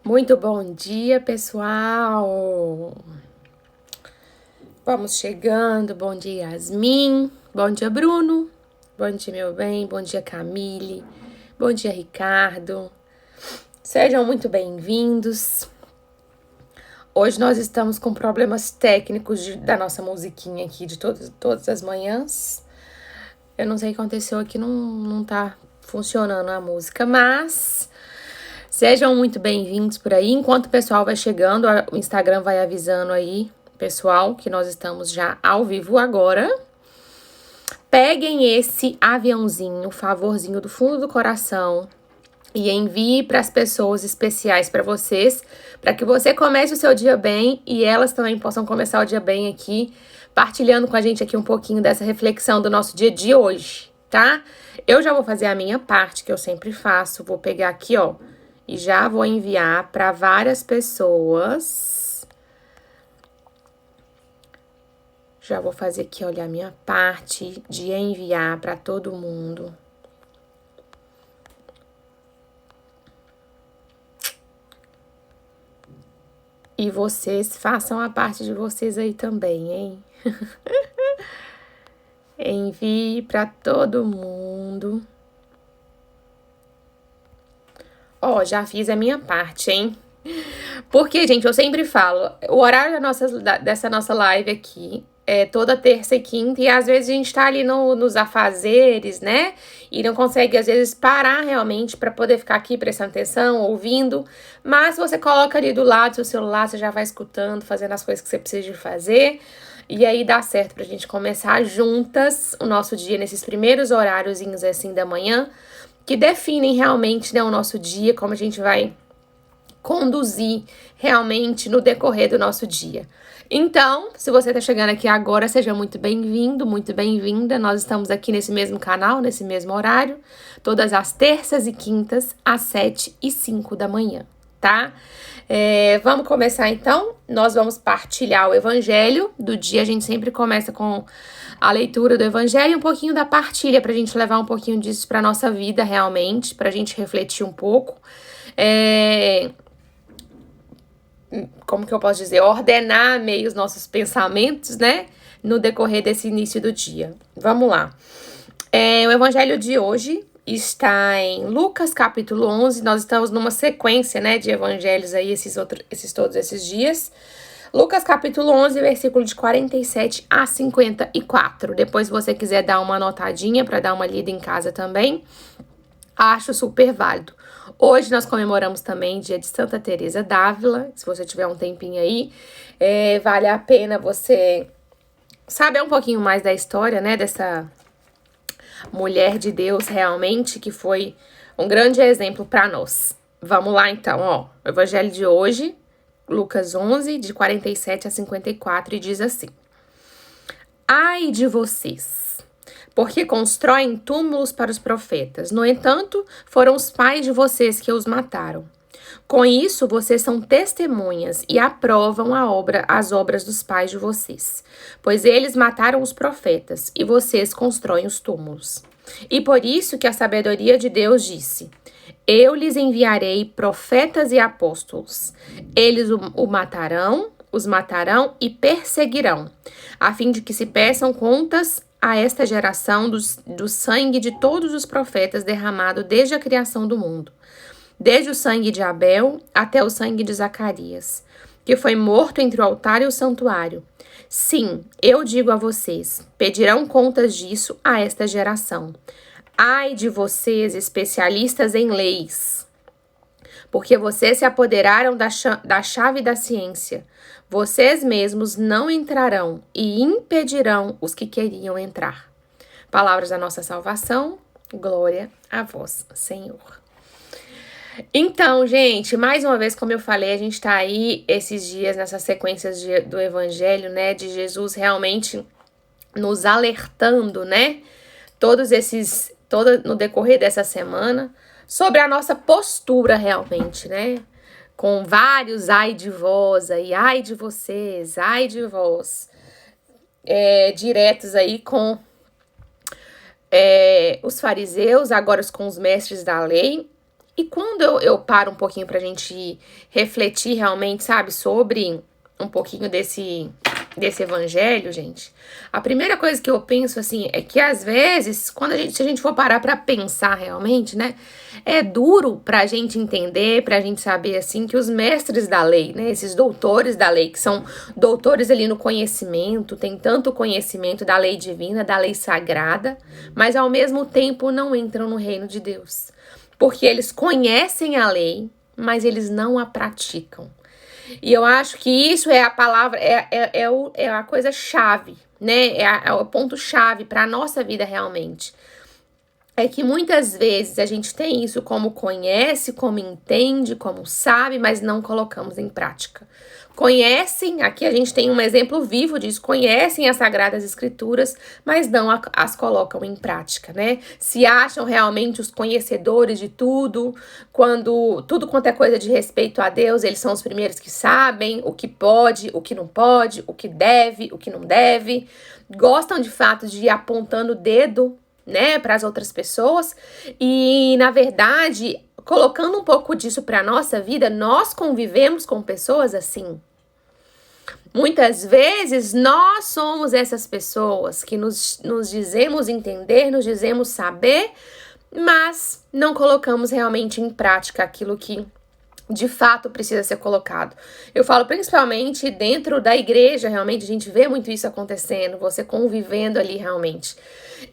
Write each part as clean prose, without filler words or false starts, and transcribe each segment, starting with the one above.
Muito bom dia, pessoal! Vamos chegando. Bom dia, Yasmin. Bom dia, Bruno. Bom dia, meu bem. Bom dia, Camille. Bom dia, Ricardo. Sejam muito bem-vindos. Hoje nós estamos com problemas técnicos da nossa musiquinha aqui de todas as manhãs. Eu não sei o que aconteceu aqui, não tá funcionando a música, mas sejam muito bem-vindos por aí. Enquanto o pessoal vai chegando, o Instagram vai avisando aí, pessoal, que nós estamos já ao vivo agora. Peguem esse aviãozinho, favorzinho do fundo do coração, e envie para as pessoas especiais para vocês, para que você comece o seu dia bem e elas também possam começar o dia bem aqui, partilhando com a gente aqui um pouquinho dessa reflexão do nosso dia de hoje, tá? Eu já vou fazer a minha parte, que eu sempre faço, vou pegar aqui, ó, e já vou enviar para várias pessoas. Já vou fazer aqui, olha, a minha parte de enviar para todo mundo. E vocês façam a parte de vocês aí também, hein? Envie para todo mundo. Ó, já fiz a minha parte, hein? Porque, gente, eu sempre falo, o horário dessa nossa live aqui é toda terça e quinta, e às vezes a gente tá ali nos afazeres, né? E não consegue, às vezes, parar realmente para poder ficar aqui prestando atenção, ouvindo. Mas você coloca ali do lado do seu celular, você já vai escutando, fazendo as coisas que você precisa de fazer. E aí dá certo pra gente começar juntas o nosso dia nesses primeiros horáriozinhos assim da manhã, que definem realmente, né, o nosso dia, como a gente vai conduzir realmente no decorrer do nosso dia. Então, se você tá chegando aqui agora, seja muito bem-vindo, muito bem-vinda. Nós estamos aqui nesse mesmo canal, nesse mesmo horário, todas as terças e quintas, às 7h05 da manhã, tá? Vamos começar então. Nós vamos partilhar o evangelho do dia. A gente sempre começa com a leitura do evangelho e um pouquinho da partilha, pra gente levar um pouquinho disso pra nossa vida realmente, pra gente refletir um pouco. Como que eu posso dizer? Ordenar meio os nossos pensamentos, né? No decorrer desse início do dia. Vamos lá. O evangelho de hoje está em Lucas, capítulo 11. Nós estamos numa sequência, né, de evangelhos aí, todos esses dias. Lucas, capítulo 11, versículo de 47 a 54. Depois, se você quiser dar uma anotadinha para dar uma lida em casa também, acho super válido. Hoje nós comemoramos também dia de Santa Teresa d'Ávila. Se você tiver um tempinho aí, vale a pena você saber um pouquinho mais da história, né, dessa mulher de Deus realmente, que foi um grande exemplo para nós. Vamos lá então, ó. O evangelho de hoje, Lucas 11, de 47 a 54, e diz assim: Ai de vocês, porque constroem túmulos para os profetas. No entanto, foram os pais de vocês que os mataram. Com isso, vocês são testemunhas e aprovam as obras dos pais de vocês, pois eles mataram os profetas e vocês constroem os túmulos. E por isso que a sabedoria de Deus disse: Eu lhes enviarei profetas e apóstolos. Eles os matarão e perseguirão, a fim de que se peçam contas a esta geração do sangue de todos os profetas derramado desde a criação do mundo, desde o sangue de Abel até o sangue de Zacarias, que foi morto entre o altar e o santuário. Sim, eu digo a vocês, pedirão contas disso a esta geração. Ai de vocês, especialistas em leis, porque vocês se apoderaram da chave da ciência. Vocês mesmos não entrarão e impedirão os que queriam entrar. Palavras da nossa salvação, glória a vós, Senhor. Então, gente, mais uma vez, como eu falei, a gente tá aí esses dias nessas sequências do evangelho, né, de Jesus realmente nos alertando, né, no decorrer dessa semana, sobre a nossa postura realmente, né, com vários ai de vós aí, ai de vocês, ai de vós, diretos aí com os fariseus, agora com os mestres da lei. E quando eu paro um pouquinho pra gente refletir realmente, sabe, sobre um pouquinho desse evangelho, gente, a primeira coisa que eu penso, assim, é que às vezes, se a gente for parar pra pensar realmente, né, é duro pra gente entender, pra gente saber, assim, que os mestres da lei, né, esses doutores da lei, que são doutores ali no conhecimento, tem tanto conhecimento da lei divina, da lei sagrada, mas ao mesmo tempo não entram no reino de Deus. Porque eles conhecem a lei, mas eles não a praticam. E eu acho que isso é a palavra, é a coisa chave, né? É o ponto-chave para a nossa vida realmente. É que muitas vezes a gente tem isso como conhece, como entende, como sabe, mas não colocamos em prática. Conhecem, aqui a gente tem um exemplo vivo disso, conhecem as Sagradas Escrituras, mas não as colocam em prática, né? Se acham realmente os conhecedores de tudo, quando tudo quanto é coisa de respeito a Deus, eles são os primeiros que sabem o que pode, o que não pode, o que deve, o que não deve. Gostam de fato de ir apontando o dedo, né, para as outras pessoas, e na verdade, colocando um pouco disso para nossa vida, nós convivemos com pessoas assim. Muitas vezes nós somos essas pessoas que nos dizemos entender, nos dizemos saber, mas não colocamos realmente em prática aquilo que de fato precisa ser colocado. Eu falo principalmente dentro da igreja, realmente a gente vê muito isso acontecendo, você convivendo ali realmente.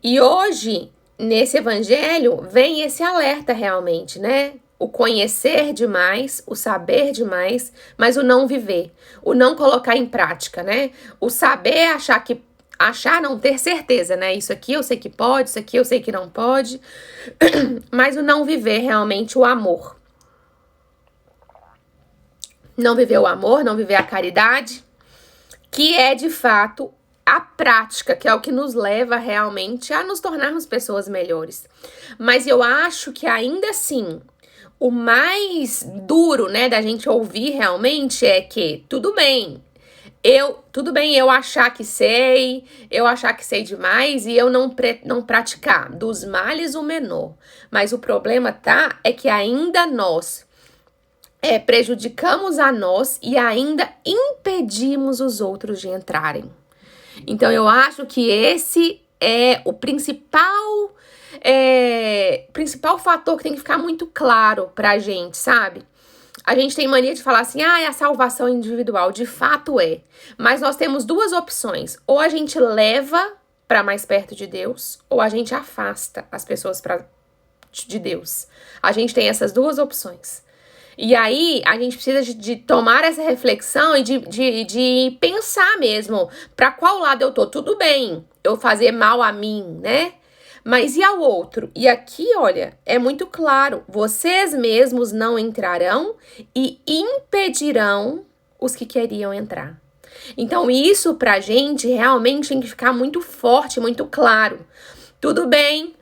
E hoje, nesse evangelho, vem esse alerta realmente, né? O conhecer demais, o saber demais, mas o não viver, o não colocar em prática, né? O saber achar não ter certeza, né? Isso aqui eu sei que pode, isso aqui eu sei que não pode, mas o não viver realmente o amor. Não viver o amor, não viver a caridade, que é de fato a prática, que é o que nos leva realmente a nos tornarmos pessoas melhores. Mas eu acho que ainda assim, o mais duro, né, da gente ouvir realmente é que tudo bem eu achar que sei, eu achar que sei demais e eu não praticar. Dos males o menor. Mas o problema é que ainda nós prejudicamos a nós e ainda impedimos os outros de entrarem. Então, eu acho que esse é o principal fator que tem que ficar muito claro pra gente, sabe? A gente tem mania de falar assim, é a salvação individual. De fato é. Mas nós temos duas opções. Ou a gente leva pra mais perto de Deus, ou a gente afasta as pessoas de Deus. A gente tem essas duas opções. E aí, a gente precisa de tomar essa reflexão e de pensar mesmo pra qual lado eu tô. Tudo bem eu fazer mal a mim, né? Mas e ao outro? E aqui, olha, é muito claro. Vocês mesmos não entrarão e impedirão os que queriam entrar. Então, isso pra gente realmente tem que ficar muito forte, muito claro. Tudo bem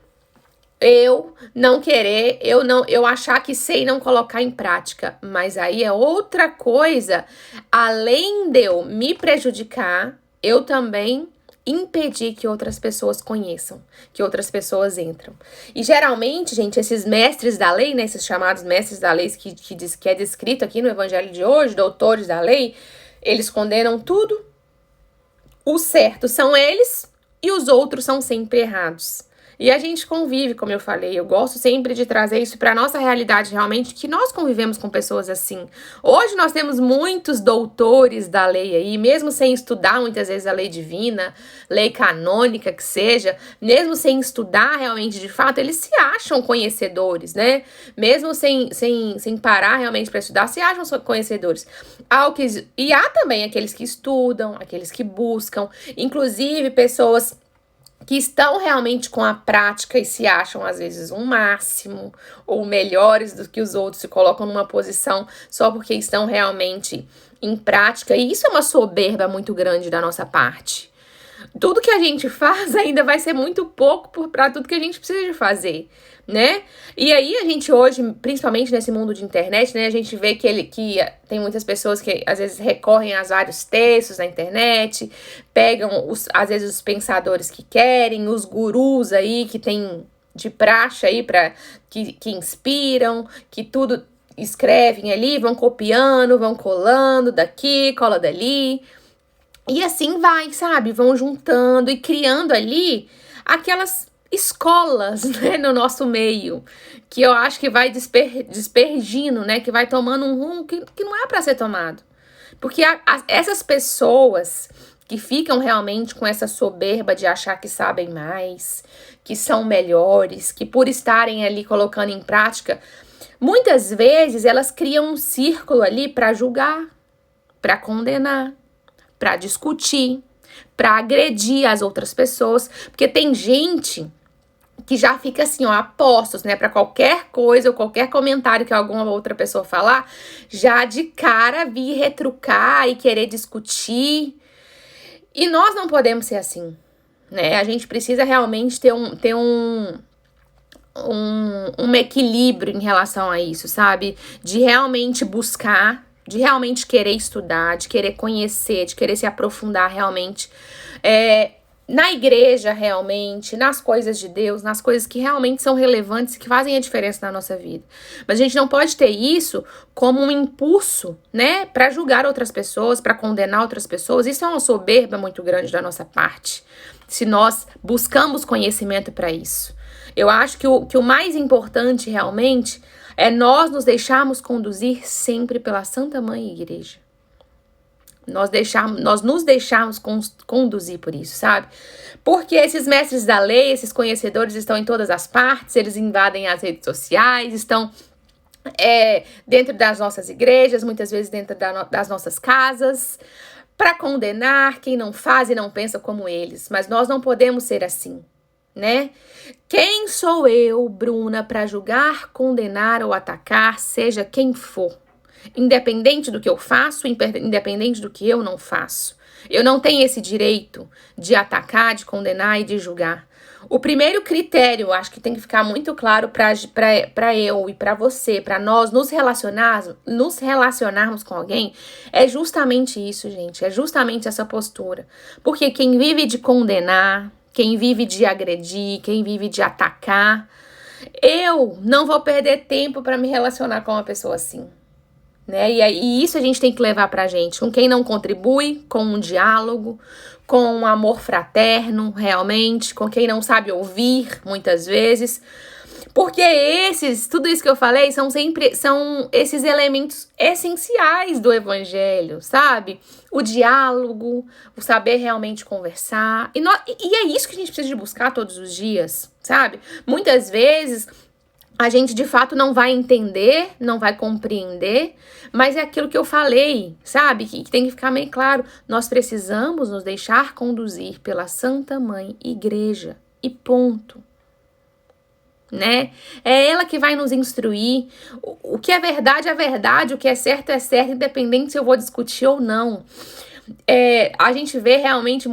eu não querer, eu achar que sei e não colocar em prática. Mas aí é outra coisa. Além de eu me prejudicar, eu também impedir que outras pessoas conheçam, que outras pessoas entram. E geralmente, gente, esses mestres da lei, né, esses chamados mestres da lei que é descrito aqui no evangelho de hoje, doutores da lei, eles condenam tudo. O certo são eles e os outros são sempre errados. E a gente convive, como eu falei, eu gosto sempre de trazer isso para nossa realidade realmente, que nós convivemos com pessoas assim. Hoje nós temos muitos doutores da lei aí, mesmo sem estudar muitas vezes a lei divina, lei canônica que seja, mesmo sem estudar realmente de fato, eles se acham conhecedores, né? Mesmo sem parar realmente para estudar, se acham conhecedores. E há também aqueles que estudam, aqueles que buscam, inclusive pessoas que estão realmente com a prática e se acham, às vezes, um máximo ou melhores do que os outros, se colocam numa posição só porque estão realmente em prática. E isso é uma soberba muito grande da nossa parte. Tudo que a gente faz ainda vai ser muito pouco para tudo que a gente precisa de fazer, né? E aí a gente hoje, principalmente nesse mundo de internet, né, a gente vê que tem muitas pessoas que às vezes recorrem a vários textos na internet, pegam às vezes os pensadores que querem, os gurus aí que tem de praxe aí, que inspiram, que tudo escrevem ali, vão copiando, vão colando daqui, cola dali. E assim vai, sabe? Vão juntando e criando ali aquelas escolas, né, no nosso meio, que eu acho que vai dispergindo, né, que vai tomando um rumo que não é para ser tomado. Porque essas pessoas que ficam realmente com essa soberba de achar que sabem mais, que são melhores, que por estarem ali colocando em prática, muitas vezes elas criam um círculo ali para julgar, para condenar, para discutir, para agredir as outras pessoas, porque tem gente que já fica assim, ó, apostos, né, para qualquer coisa ou qualquer comentário que alguma outra pessoa falar, já de cara vir retrucar e querer discutir. E nós não podemos ser assim, né? A gente precisa realmente ter um equilíbrio em relação a isso, sabe? De realmente buscar, de realmente querer estudar, de querer conhecer, de querer se aprofundar realmente na igreja realmente, nas coisas de Deus, nas coisas que realmente são relevantes e que fazem a diferença na nossa vida. Mas a gente não pode ter isso como um impulso, né, para julgar outras pessoas, para condenar outras pessoas. Isso é uma soberba muito grande da nossa parte, se nós buscamos conhecimento para isso. Eu acho que o mais importante realmente é nós nos deixarmos conduzir sempre pela Santa Mãe Igreja. Nós nos deixarmos conduzir por isso, sabe? Porque esses mestres da lei, esses conhecedores estão em todas as partes, eles invadem as redes sociais, estão dentro das nossas igrejas, muitas vezes dentro das nossas casas, para condenar quem não faz e não pensa como eles. Mas nós não podemos ser assim, né? Quem sou eu, Bruna, para julgar, condenar ou atacar, seja quem for? Independente do que eu faço, independente do que eu não faço. Eu não tenho esse direito de atacar, de condenar e de julgar. O primeiro critério, eu acho que tem que ficar muito claro para eu e para você, para nós nos relacionarmos com alguém, é justamente isso, gente. É justamente essa postura. Porque quem vive de condenar, quem vive de agredir, quem vive de atacar, eu não vou perder tempo para me relacionar com uma pessoa assim. Né? E isso a gente tem que levar pra gente, com quem não contribui, com um diálogo, com um amor fraterno, realmente, com quem não sabe ouvir, muitas vezes, porque tudo isso que eu falei, são esses elementos essenciais do evangelho, sabe? O diálogo, o saber realmente conversar, e é isso que a gente precisa de buscar todos os dias, sabe? Muitas vezes a gente de fato não vai entender, não vai compreender, mas é aquilo que eu falei, sabe? Que tem que ficar meio claro. Nós precisamos nos deixar conduzir pela Santa Mãe Igreja e ponto. Né? É ela que vai nos instruir. O que é verdade, o que é certo, independente se eu vou discutir ou não. A gente vê realmente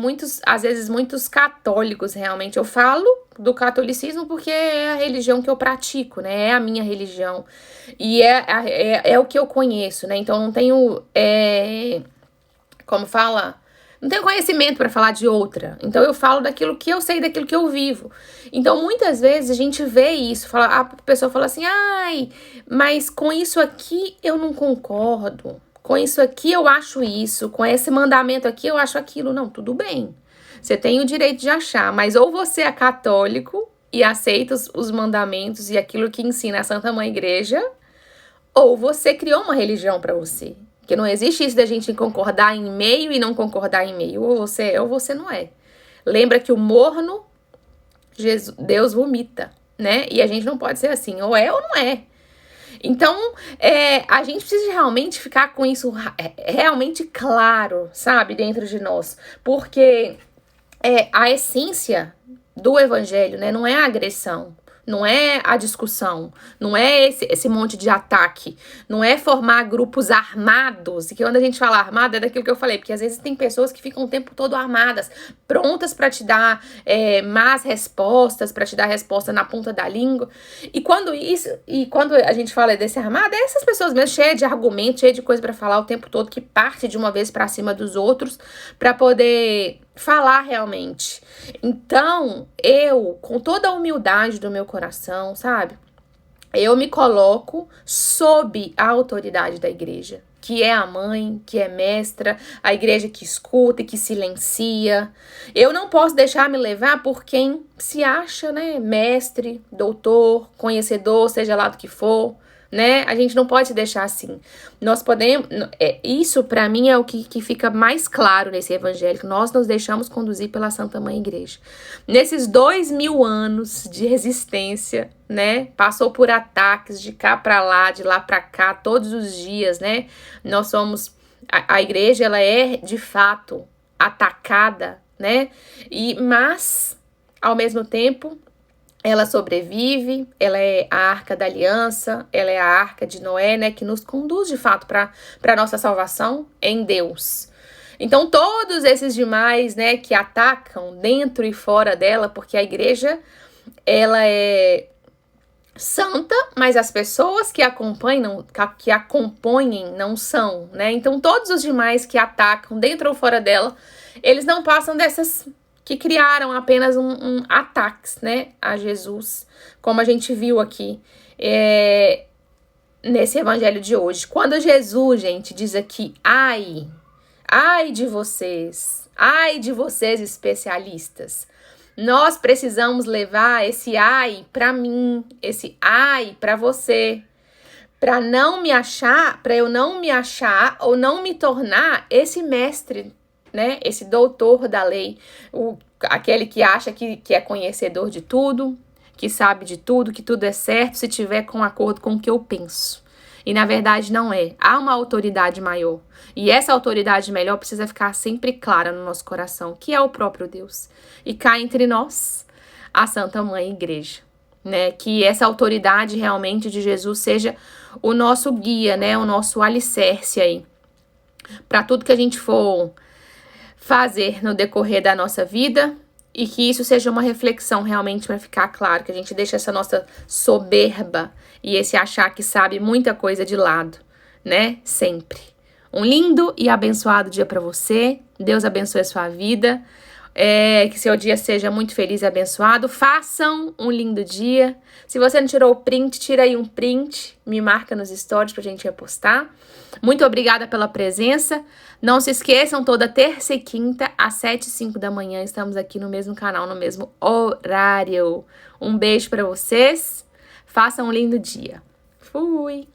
às vezes muitos católicos realmente. Eu falo do catolicismo porque é a religião que eu pratico, né? É a minha religião. E é o que eu conheço, né? Então não tenho, como fala? Não tenho conhecimento para falar de outra. Então eu falo daquilo que eu sei, daquilo que eu vivo. Então muitas vezes a gente vê isso, a pessoa fala assim, ai, mas com isso aqui eu não concordo. Com isso aqui eu acho isso, com esse mandamento aqui eu acho aquilo. Não, tudo bem. Você tem o direito de achar, mas ou você é católico e aceita os mandamentos e aquilo que ensina a Santa Mãe Igreja, ou você criou uma religião para você. Porque não existe isso da gente concordar em meio e não concordar em meio. Ou você é ou você não é. Lembra que o morno, Deus vomita, né? E a gente não pode ser assim, ou é ou não é. Então, a gente precisa realmente ficar com isso realmente claro, sabe, dentro de nós. Porque a essência do evangelho, né, não é a agressão, não é a discussão, não é esse monte de ataque, não é formar grupos armados. E que quando a gente fala armado é daquilo que eu falei, porque às vezes tem pessoas que ficam o tempo todo armadas, prontas para te dar más respostas, para te dar resposta na ponta da língua. E quando a gente fala desse armado, é essas pessoas mesmo cheias de argumentos, cheias de coisa para falar o tempo todo, que parte de uma vez para cima dos outros para poder falar realmente. Então, eu, com toda a humildade do meu coração, sabe? Eu me coloco sob a autoridade da igreja, que é a mãe, que é mestra, a igreja que escuta e que silencia. Eu não posso deixar me levar por quem se acha, né, mestre, doutor, conhecedor, seja lá do que for, né? A gente não pode se deixar assim. Nós podemos, isso para mim é o que fica mais claro nesse evangelho, que nós nos deixamos conduzir pela Santa Mãe Igreja. Nesses 2000 anos de resistência, né? Passou por ataques de cá para lá, de lá para cá, todos os dias, né? Nós somos, a igreja, ela é de fato atacada, né? Mas, ao mesmo tempo, ela sobrevive, ela é a arca da aliança, ela é a arca de Noé, né, que nos conduz de fato para a nossa salvação em Deus. Então, todos esses demais, né, que atacam dentro e fora dela, porque a igreja, ela é santa, mas as pessoas que a compõem não são, né? Então, todos os demais que atacam dentro ou fora dela, eles não passam dessas que criaram apenas um ataques, né, a Jesus, como a gente viu aqui nesse evangelho de hoje. Quando Jesus, gente, diz aqui, ai de vocês especialistas, nós precisamos levar esse ai para mim, esse ai para você, para eu não me achar ou não me tornar esse mestre, né? Esse doutor da lei, aquele que acha que é conhecedor de tudo, que sabe de tudo, que tudo é certo, se tiver com acordo com o que eu penso. E na verdade não é. Há uma autoridade maior. E essa autoridade melhor precisa ficar sempre clara no nosso coração, que é o próprio Deus. E cá entre nós, a Santa Mãe Igreja, né? Que essa autoridade realmente de Jesus seja o nosso guia, né? O nosso alicerce aí. Para tudo que a gente for fazer no decorrer da nossa vida, e que isso seja uma reflexão realmente para ficar claro, que a gente deixa essa nossa soberba e esse achar que sabe muita coisa de lado, né? Sempre. Um lindo e abençoado dia para você. Deus abençoe a sua vida. Que seu dia seja muito feliz e abençoado. Façam um lindo dia. Se você não tirou o print, tira aí um print. Me marca nos stories pra gente repostar. Muito obrigada pela presença. Não se esqueçam, toda terça e quinta, às 7h05 da manhã, estamos aqui no mesmo canal, no mesmo horário. Um beijo pra vocês. Façam um lindo dia. Fui!